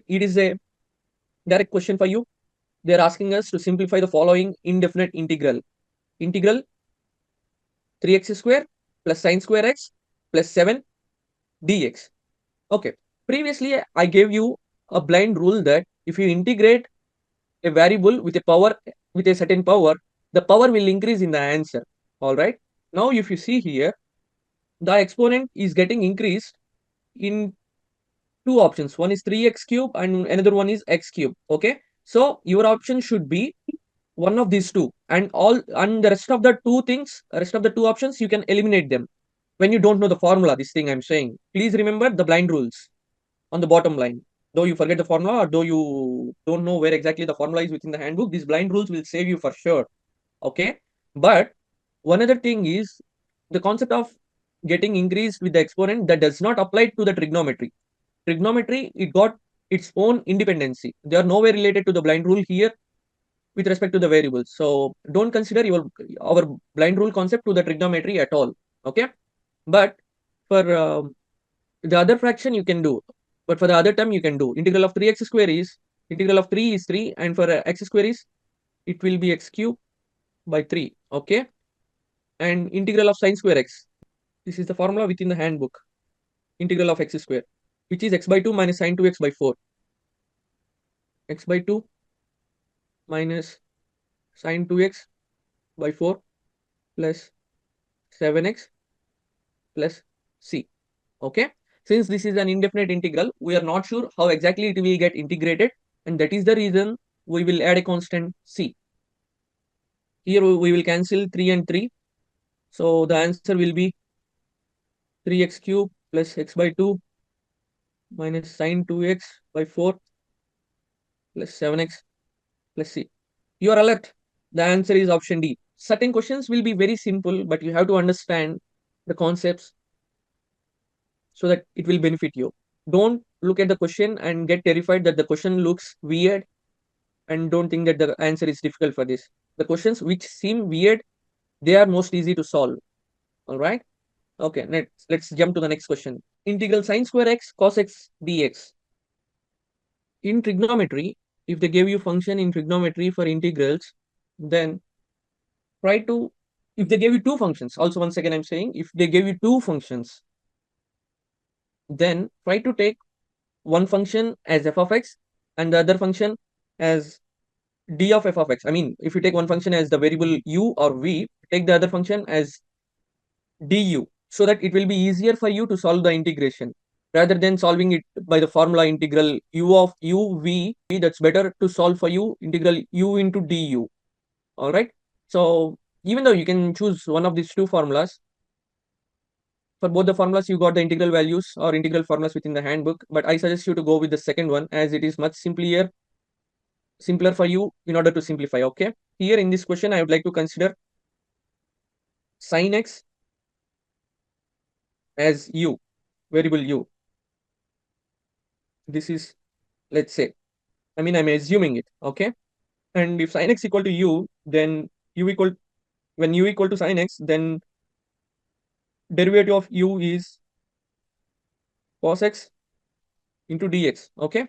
it is a direct question for you. They are asking us to simplify the following indefinite integral. Integral 3x square plus sine square x plus 7 dx. Okay. Previously, I gave you a blind rule that if you integrate a variable with a power, with a certain power, the power will increase in the answer. All right. Now, if you see here, the exponent is getting increased in two options. One is 3x cube and another one is x cube. Okay. So your option should be one of these two, and the rest of the two things, rest of the two options, you can eliminate them when you don't know the formula. This thing I'm saying, please remember the blind rules on the bottom line. Though you forget the formula or though you don't know where exactly the formula is within the handbook, these blind rules will save you for sure. Okay. But one other thing is the concept of getting increased with the exponent that does not apply to the trigonometry. Trigonometry, it got its own independency. They are nowhere related to the blind rule here with respect to the variables. So don't consider our blind rule concept to the trigonometry at all. Okay. But for the other fraction you can do, but for the other term you can do integral of 3x square is integral of 3 is 3, and for x square is it will be x cube by 3. Okay. And integral of sine square x, this is the formula within the handbook. Integral of x square, which is x by 2 minus sine 2x by 4. X by 2 minus sine 2x by 4 plus 7x plus c. Okay. Since this is an indefinite integral, we are not sure how exactly it will get integrated, and that is the reason we will add a constant c. Here we will cancel 3 and 3. So the answer will be 3x cube plus x by 2 minus sine 2x by 4 plus 7x plus c. You are alert. The answer is option D. Certain questions will be very simple, but you have to understand the concepts so that it will benefit you. Don't look at the question and get terrified that the question looks weird, and don't think that the answer is difficult for this. The questions which seem weird, they are most easy to solve. All right. Okay, let's jump to the next question. Integral sine square x cos x dx. In trigonometry, if they give you function in trigonometry for integrals, then try to, if they gave you two functions, also once again I'm saying, if they gave you two functions, then try to take one function as f of x and the other function as d of f of x. I mean, if you take one function as the variable u or v, take the other function as du, so that it will be easier for you to solve the integration rather than solving it by the formula integral u of u v. That's better to solve for you integral u into du. All right. So even though you can choose one of these two formulas, for both the formulas you got the integral values or integral formulas within the handbook, but I suggest you to go with the second one as it is much simpler for you in order to simplify. Okay. Here in this question, I would like to consider sin x as u, variable u. This is, let's say, I mean, I'm assuming it. Okay. And if sin x equal to u, then when u equal to sin x, then derivative of u is cos x into dx. Okay.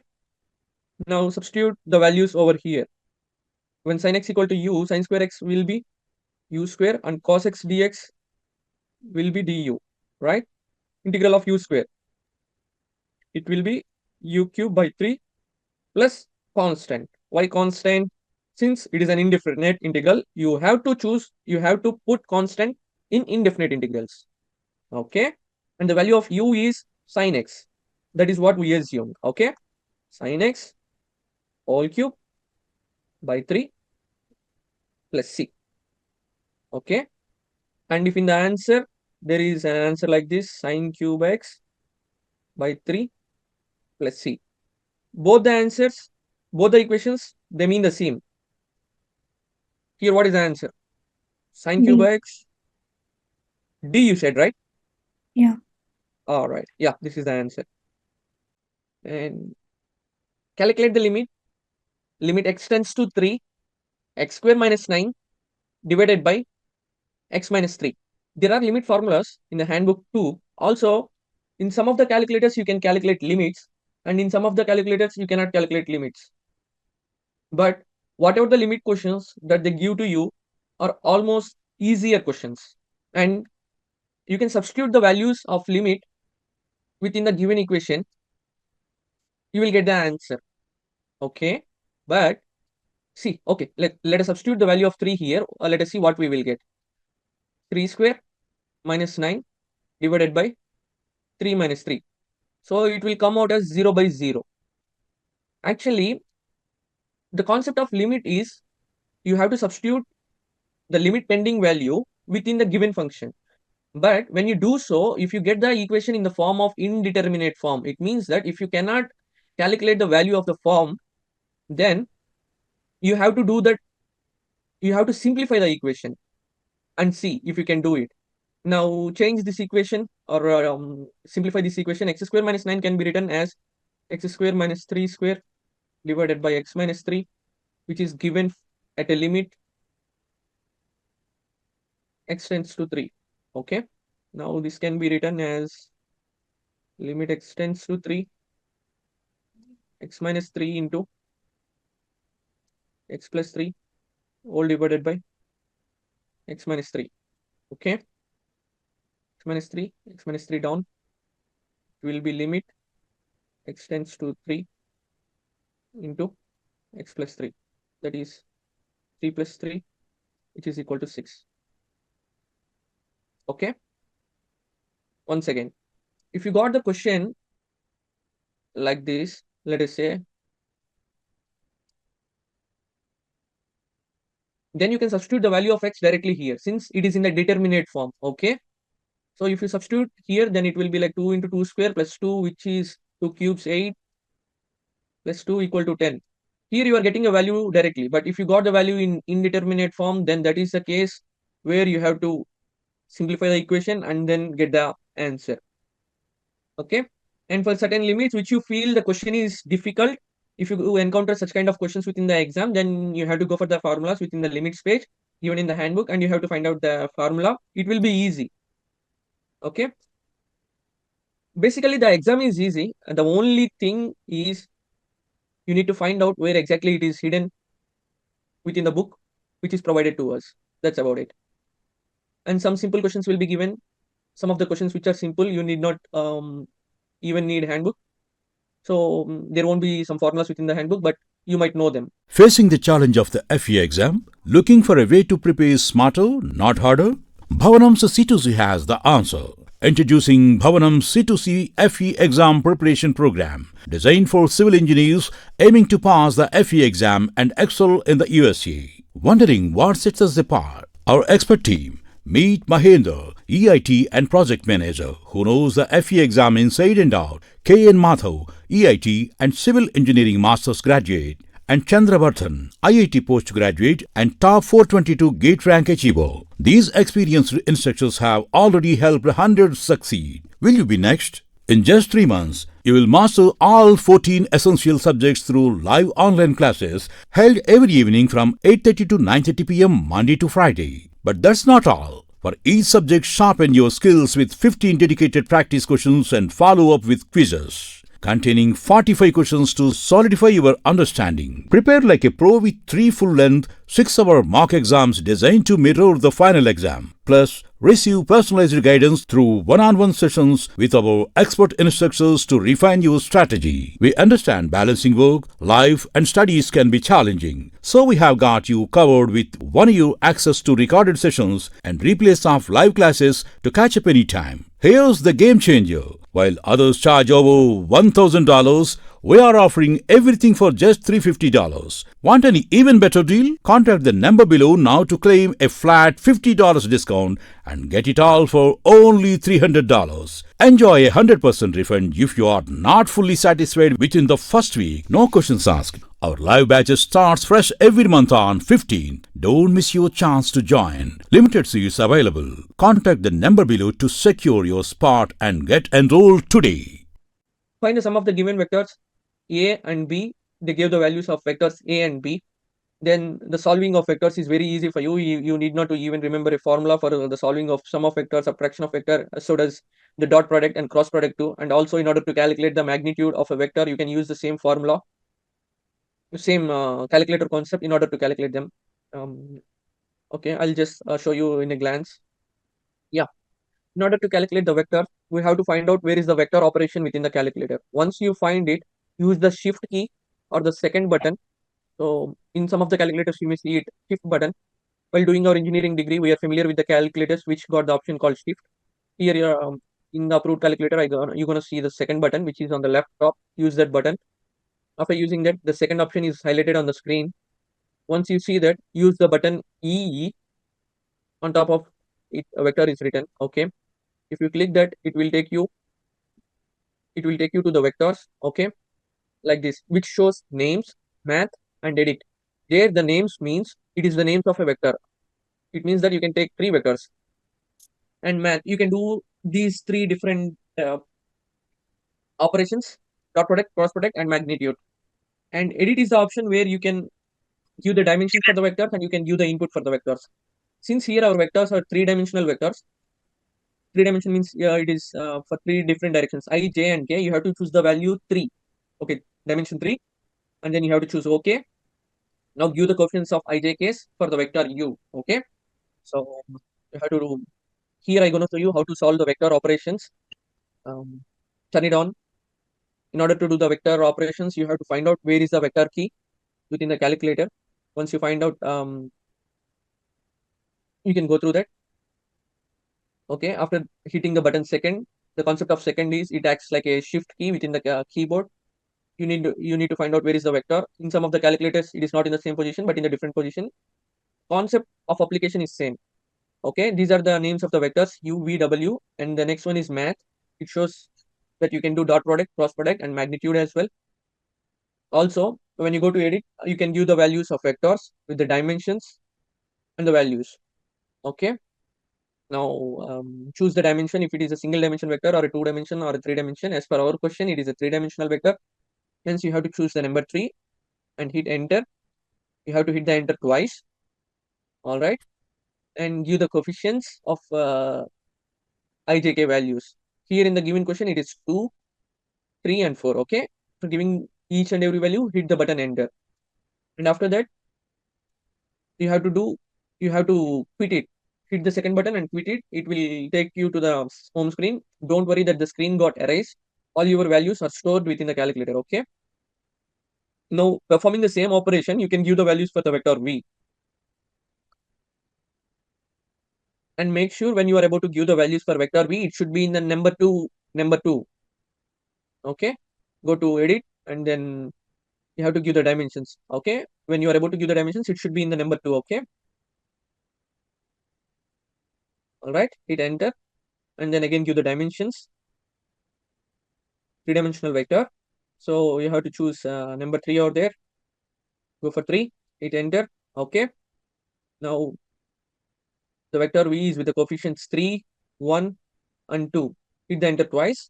Now substitute the values over here. When sin x equal to u, sin square x will be u square and cos x dx will be du, right? Integral of u square, it will be u cube by 3 plus constant. Why constant? Since it is an indefinite integral, you have to put constant in indefinite integrals. Okay. And the value of u is sin x. That is what we assumed. Okay. Sin x whole cube by 3 plus c. Okay. And if in the answer, there is an answer like this, sin cube x by 3 plus c. Both the answers, both the equations, they mean the same. Here, what is the answer? Sin cube D. x d, you said, right? Yeah. All right. Yeah, this is the answer. And calculate the limit. Limit x tends to 3, x square minus 9 divided by x minus 3. There are limit formulas in the handbook too. Also, in some of the calculators, you can calculate limits. and in some of the calculators you cannot calculate limits. But whatever the limit questions that they give to you are almost easier questions, and you can substitute the values of limit within the given equation, you will get the answer. Okay, but see, okay, let us substitute the value of 3 here. Let us see what we will get. 3 square minus 9 divided by 3 minus 3. So it will come out as 0 by 0. Actually, the concept of limit is you have to substitute the limit pending value within the given function. But when you do so, if you get the equation in the form of indeterminate form, it means that if you cannot calculate the value of the form, then you have to do that. You have to simplify the equation and see if you can do it. Now change this equation or simplify this equation. X square minus 9 can be written as x square minus 3 square divided by x minus 3, which is given at a limit x tends to 3. Okay. Now this can be written as limit x tends to 3, x minus 3 into x plus 3 all divided by x minus 3. Okay. X minus 3 down. It will be limit x tends to 3 into x plus 3. That is 3 plus 3, which is equal to 6. Okay. Once again, if you got the question like this, let us say, then you can substitute the value of x directly here since it is in the determinate form. Okay. So if you substitute here, then it will be like 2 into 2 square plus 2, which is 2 cubes 8 plus 2 equal to 10. Here you are getting a value directly, but if you got the value in indeterminate form, then that is the case where you have to simplify the equation and then get the answer. Okay. And for certain limits which you feel the question is difficult, if you encounter such kind of questions within the exam, then you have to go for the formulas within the limits page given in the handbook, and you have to find out the formula. It will be easy. Okay. Basically, the exam is easy. The only thing is you need to find out where exactly it is hidden within the book, which is provided to us. That's about it. And some simple questions will be given. Some of the questions which are simple, you need not even need handbook. So there won't be some formulas within the handbook, but you might know them. Facing the challenge of the FE exam, looking for a way to prepare smarter, not harder? Bhavanam's C2C has the answer. Introducing Bhavanam's C2C FE exam preparation program, designed for civil engineers aiming to pass the FE exam and excel in the USA. Wondering what sets us apart? Our expert team. Meet Mahendra, EIT and project manager, who knows the FE exam inside and out. K.N. Mathur, EIT and civil engineering master's graduate. And Chandravarthan, IIT postgraduate and top 422 GATE rank achiever. These experienced instructors have already helped hundreds succeed. Will you be next? In just 3 months, you will master all 14 essential subjects through live online classes held every evening from 8:30 to 9:30 p.m. Monday to Friday. But that's not all. For each subject, sharpen your skills with 15 dedicated practice questions and follow up with quizzes containing 45 questions to solidify your understanding. Prepare like a pro with 3 full-length, 6-hour mock exams designed to mirror the final exam. Plus, receive personalized guidance through one-on-one sessions with our expert instructors to refine your strategy. We understand balancing work, life, and studies can be challenging. So we have got you covered with 1 year access to recorded sessions and replays of live classes to catch up anytime. Here's the game changer. While others charge over $1,000, we are offering everything for just $350. Want an even better deal? Contact the number below now to claim a flat $50 discount and get it all for only $300. Enjoy a 100% refund if you are not fully satisfied within the first week. No questions asked. Our live batches starts fresh every month on 15th. Don't miss your chance to join. Limited seats available. Contact the number below to secure your spot and get enrolled today. Find the sum of the given vectors A and B. They give the values of vectors A and B. then the solving of vectors is very easy for you. You need not to even remember a formula for the solving of sum of vector, subtraction of vector. So does the dot product and cross product too. And also, in order to calculate the magnitude of a vector, you can use the same formula, same calculator concept in order to calculate them. Okay, I'll just show you in a glance. Yeah, in order to calculate the vector, we have to find out where is the vector operation within the calculator. Once you find it, use the shift key or the second button. So in some of the calculators, you may see it shift button. While doing our engineering degree, we are familiar with the calculators which got the option called shift. Here, in the approved calculator, you're gonna see the second button, which is on the left top. Use that button. After using that, the second option is highlighted on the screen. Once you see that, use the button E on top of it. A vector is written. Okay. If you click that, it will take you to the vectors. Okay, like this, which shows names, math, and edit. There, the names means it is the names of a vector. It means that you can take three vectors. And math, you can do these three different operations: dot product, cross product, and magnitude. And edit is the option where you can give the dimensions for the vectors and you can give the input for the vectors. Since here our vectors are three-dimensional vectors, three dimension means it is for three different directions, I, j, and k. You have to choose the value 3. Okay, dimension 3, and then you have to choose OK. Now give the coefficients of ij k's for the vector u. Okay, so you have to do. Here I'm going to show you how to solve the vector operations. Turn it on. In order to do the vector operations, you have to find out where is the vector key within the calculator. Once you find out, you can go through that. Okay, after hitting the button second, the concept of second is it acts like a shift key within the keyboard. You need to find out where is the vector. In some of the calculators, it is not in the same position, but in a different position. Concept of application is same. Okay, these are the names of the vectors u, v, w, and the next one is math. It shows that you can do dot product, cross product, and magnitude as well. Also, when you go to edit, you can give the values of vectors with the dimensions and the values. Okay, now choose the dimension if it is a single dimension vector or a two dimension or a three dimension. As per our question, it is a three-dimensional vector. Hence, you have to choose the number 3 and hit enter. You have to hit the enter twice. All right, and give the coefficients of ijk values. Here in the given question, it is 2, 3, and 4. Okay, for giving each and every value, hit the button enter. And after that, you have to do, you have to quit it. Hit the second button and quit it. It will take you to the home screen. Don't worry that the screen got erased. All your values are stored within the calculator. Okay. Now, performing the same operation, you can give the values for the vector v. And make sure when you are about to give the values for vector v, it should be in the number 2. Number 2. Okay. Go to edit and then you have to give the dimensions. Okay, when you are able to give the dimensions, it should be in the number 2. Okay, all right, hit enter and then again give the dimensions, three-dimensional vector. So you have to choose number 3 over there. Go for 3, hit enter. Okay, now the vector v is with the coefficients 3, 1, and 2. Hit the enter twice.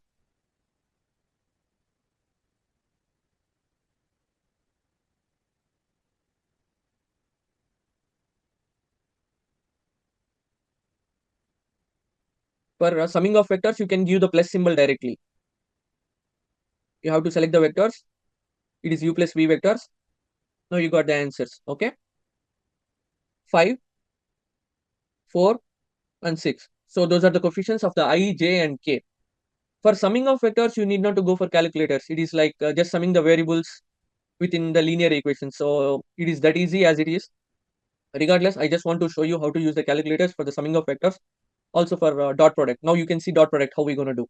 For summing of vectors, you can give the plus symbol directly. You have to select the vectors. It is u plus v vectors. Now you got the answers. Okay, 5, 4, and 6. So those are the coefficients of the I, j, and k. For summing of vectors, you need not to go for calculators. It is like just summing the variables within the linear equation. So it is that easy as it is. Regardless, I just want to show you how to use the calculators for the summing of vectors. Also for dot product. Now you can see dot product, how we're going to do.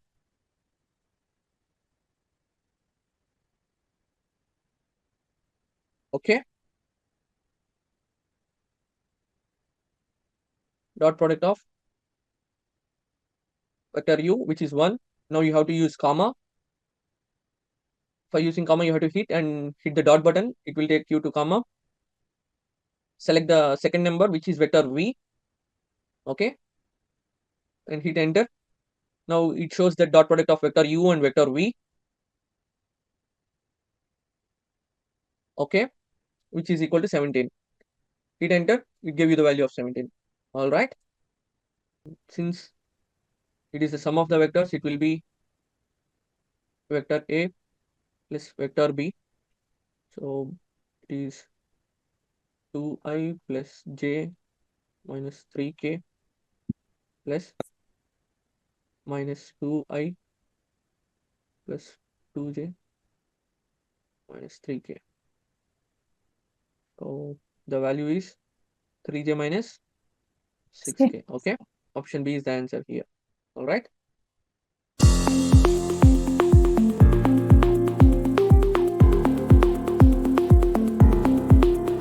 Okay. Dot product of vector u, which is 1. Now you have to use comma. For using comma, you have to hit and hit the dot button. It will take you to comma. Select the second number, which is vector v. Okay. And hit enter. Now it shows the dot product of vector u and vector v. Okay, which is equal to 17. hit enter, it gave you the value of 17. All right. Since it is the sum of the vectors, it will be vector A plus vector B. So it is 2i plus j minus 3k plus minus 2i plus 2j minus 3k. So the value is 3j minus 6k. Okay. Option B is the answer here. All right.